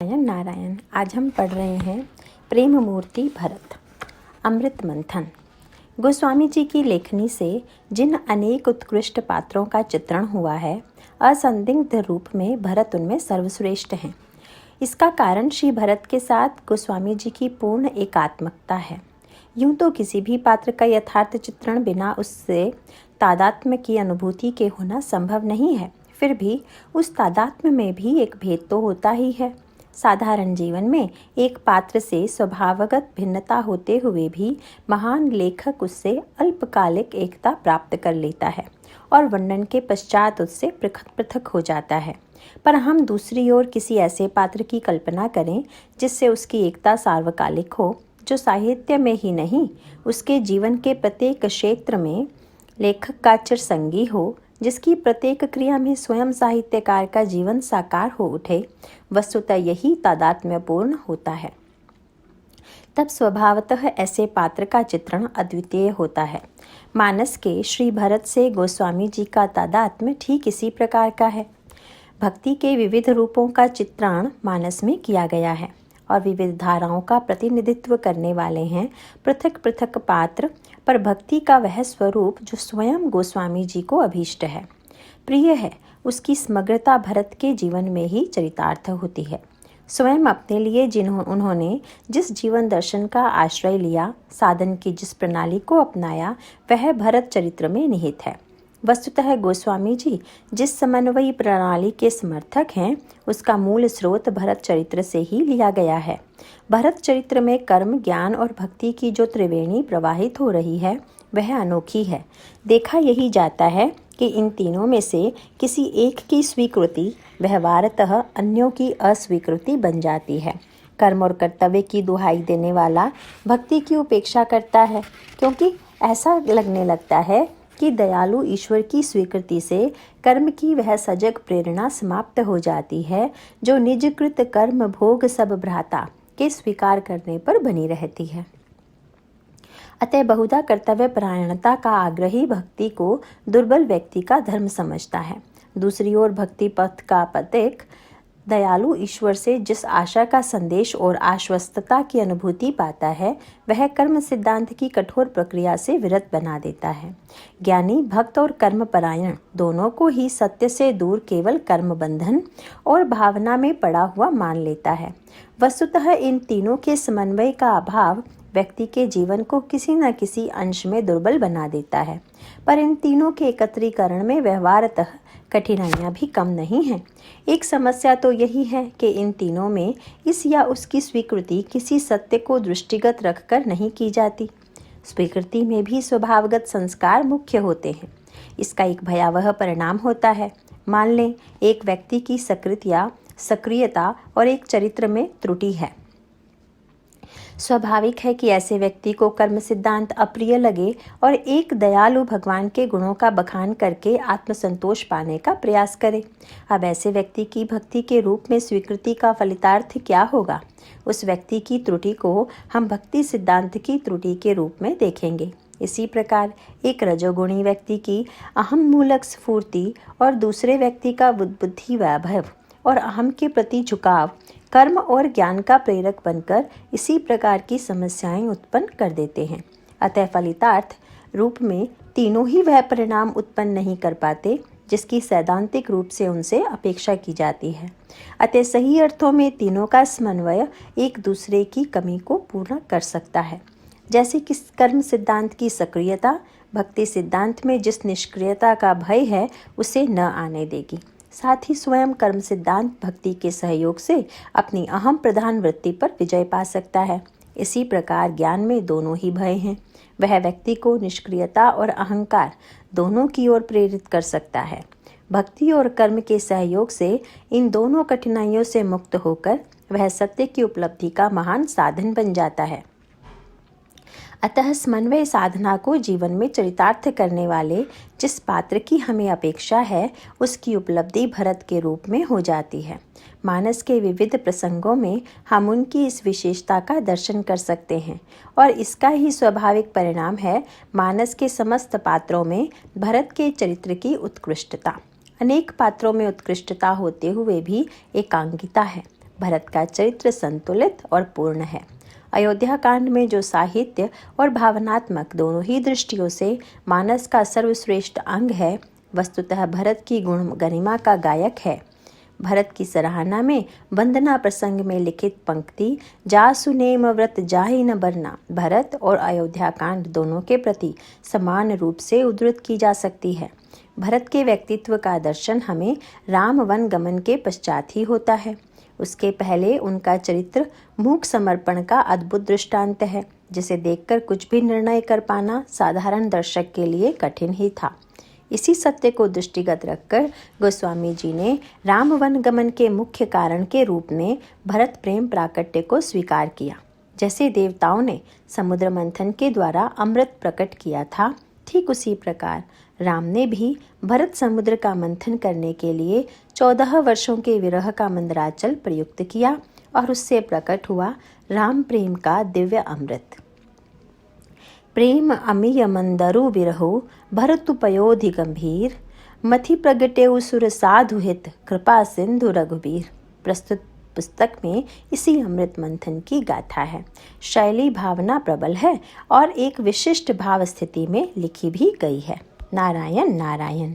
नारायण नारायण। आज हम पढ़ रहे हैं प्रेम मूर्ति भरत अमृत मंथन। गोस्वामी जी की लेखनी से जिन अनेक उत्कृष्ट पात्रों का चित्रण हुआ है, असंदिग्ध रूप में भरत उनमें सर्वश्रेष्ठ हैं। इसका कारण श्री भरत के साथ गोस्वामी जी की पूर्ण एकात्मकता है। यूं तो किसी भी पात्र का यथार्थ चित्रण बिना उससे तादात्म्य की अनुभूति के होना संभव नहीं है। फिर भी उस तादात्म्य में भी एक भेद तो होता ही है। साधारण जीवन में एक पात्र से स्वभावगत भिन्नता होते हुए भी महान लेखक उससे अल्पकालिक एकता प्राप्त कर लेता है और वर्णन के पश्चात उससे पृथक पृथक हो जाता है। पर हम दूसरी ओर किसी ऐसे पात्र की कल्पना करें जिससे उसकी एकता सार्वकालिक हो, जो साहित्य में ही नहीं उसके जीवन के प्रत्येक क्षेत्र में लेखक का चिरसंगी हो, जिसकी प्रत्येक क्रिया में स्वयं साहित्यकार का जीवन साकार हो उठे। वस्तुतः यही तादात्म्यपूर्ण होता है। तब स्वभावतः ऐसे पात्र का चित्रण अद्वितीय होता है। मानस के श्री भरत से गोस्वामी जी का तादात्म्य ठीक इसी प्रकार का है। भक्ति के विविध रूपों का चित्रण मानस में किया गया है और विविध धाराओं का प्रतिनिधित्व करने वाले हैं पृथक पृथक पात्र, पर भक्ति का वह स्वरूप जो स्वयं गोस्वामी जी को अभीष्ट है, प्रिय है, उसकी समग्रता भरत के जीवन में ही चरितार्थ होती है। स्वयं अपने लिए उन्होंने जिस जीवन दर्शन का आश्रय लिया, साधन की जिस प्रणाली को अपनाया, वह भरत चरित्र में निहित है। वस्तुतः गोस्वामी जी जिस समन्वयी प्रणाली के समर्थक हैं, उसका मूल स्रोत भरत चरित्र से ही लिया गया है। भरत चरित्र में कर्म, ज्ञान और भक्ति की जो त्रिवेणी प्रवाहित हो रही है, वह अनोखी है। देखा यही जाता है कि इन तीनों में से किसी एक की स्वीकृति व्यवहारतः अन्यों की अस्वीकृति बन जाती है। कर्म और कर्तव्य की दुहाई देने वाला भक्ति की उपेक्षा करता है, क्योंकि ऐसा लगने लगता है कि दयालु ईश्वर की स्वीकृति से कर्म की वह सजग प्रेरणा समाप्त हो जाती है, जो निजकृत कर्म भोग सब भ्राता के स्वीकार करने पर बनी रहती है। अतः बहुधा कर्तव्य परायणता का आग्रही भक्ति को दुर्बल व्यक्ति का धर्म समझता है। दूसरी ओर भक्ति पथ का पथिक दयालु ईश्वर से जिस आशा का संदेश और आश्वस्तता की अनुभूति पाता है, वह कर्म सिद्धांत की कठोर प्रक्रिया से विरत बना देता है। ज्ञानी भक्त और कर्म परायण दोनों को ही सत्य से दूर केवल कर्म बंधन और भावना में पड़ा हुआ मान लेता है। वस्तुतः इन तीनों के समन्वय का अभाव व्यक्ति के जीवन को किसी न किसी अंश में दुर्बल बना देता है, पर इन तीनों के एकत्रीकरण में व्यवहारतः कठिनाइयाँ भी कम नहीं हैं। एक समस्या तो यही है कि इन तीनों में इस या उसकी स्वीकृति किसी सत्य को दृष्टिगत रखकर नहीं की जाती। स्वीकृति में भी स्वभावगत संस्कार मुख्य होते हैं। इसका एक भयावह परिणाम होता है। मान लें एक व्यक्ति की सक्रियता और एक चरित्र में त्रुटि है। स्वाभाविक है कि ऐसे व्यक्ति को कर्म सिद्धांत अप्रिय लगे और एक दयालु भगवान के गुणों का बखान करके आत्मसंतोष पाने का प्रयास करे। अब ऐसे व्यक्ति की भक्ति के रूप में स्वीकृति का फलितार्थ क्या होगा? उस व्यक्ति की त्रुटि को हम भक्ति सिद्धांत की त्रुटि के रूप में देखेंगे। इसी प्रकार एक रजोगुणी व्यक्ति की अहम मूलक स्फूर्ति और दूसरे व्यक्ति का बुद्धि वैभव और अहम के प्रति झुकाव कर्म और ज्ञान का प्रेरक बनकर इसी प्रकार की समस्याएं उत्पन्न कर देते हैं। अतः फलितार्थ रूप में तीनों ही वह परिणाम उत्पन्न नहीं कर पाते जिसकी सैद्धांतिक रूप से उनसे अपेक्षा की जाती है। अतः सही अर्थों में तीनों का समन्वय एक दूसरे की कमी को पूर्ण कर सकता है। जैसे कि कर्म सिद्धांत की सक्रियता भक्ति सिद्धांत में जिस निष्क्रियता का भय है, उसे न आने देगी। साथ ही स्वयं कर्म सिद्धांत भक्ति के सहयोग से अपनी अहम प्रधान वृत्ति पर विजय पा सकता है। इसी प्रकार ज्ञान में दोनों ही भय हैं। वह व्यक्ति को निष्क्रियता और अहंकार दोनों की ओर प्रेरित कर सकता है। भक्ति और कर्म के सहयोग से इन दोनों कठिनाइयों से मुक्त होकर वह सत्य की उपलब्धि का महान साधन बन जाता है। अतः समन्वय साधना को जीवन में चरितार्थ करने वाले जिस पात्र की हमें अपेक्षा है, उसकी उपलब्धि भरत के रूप में हो जाती है। मानस के विविध प्रसंगों में हम उनकी इस विशेषता का दर्शन कर सकते हैं और इसका ही स्वाभाविक परिणाम है मानस के समस्त पात्रों में भरत के चरित्र की उत्कृष्टता। अनेक पात्रों में उत्कृष्टता होते हुए भी एकांगिता है, भरत का चरित्र संतुलित और पूर्ण है। अयोध्या कांड में जो साहित्य और भावनात्मक दोनों ही दृष्टियों से मानस का सर्वश्रेष्ठ अंग है, वस्तुतः भरत की गुण गरिमा का गायक है। भरत की सराहना में वंदना प्रसंग में लिखित पंक्ति जासु नेम व्रत जाहि न बरना भरत और अयोध्या कांड दोनों के प्रति समान रूप से उद्धृत की जा सकती है। भरत के व्यक्तित्व का दर्शन हमें राम वन गमन के पश्चात ही होता है। उसके पहले उनका चरित्र मूक समर्पण का अद्भुत दृष्टांत है, जिसे देखकर कुछ भी निर्णय कर पाना साधारण दर्शक के लिए कठिन ही था। इसी सत्य को दृष्टिगत रखकर गोस्वामी जी ने राम वन गमन के मुख्य कारण के रूप में भरत प्रेम प्राकट्य को स्वीकार किया। जैसे देवताओं ने समुद्र मंथन के द्वारा अमृत प्रकट किया था, ठीक उसी प्रकार राम ने भी भरत समुद्र का मंथन करने के लिए 14 वर्षों के विरह का मंदराचल प्रयुक्त किया और उससे प्रकट हुआ राम प्रेम का दिव्य अमृत। प्रेम अमीय मंदरु विरहु भरतु पयोधि गंभीर मथि प्रगटेउ सुर साधु हित कृपा सिंधु रघुबीर। प्रस्तुत पुस्तक में इसी अमृत मंथन की गाथा है। शैली भावना प्रबल है और एक विशिष्ट भाव स्थिति में लिखी भी गई है। नारायण नारायण।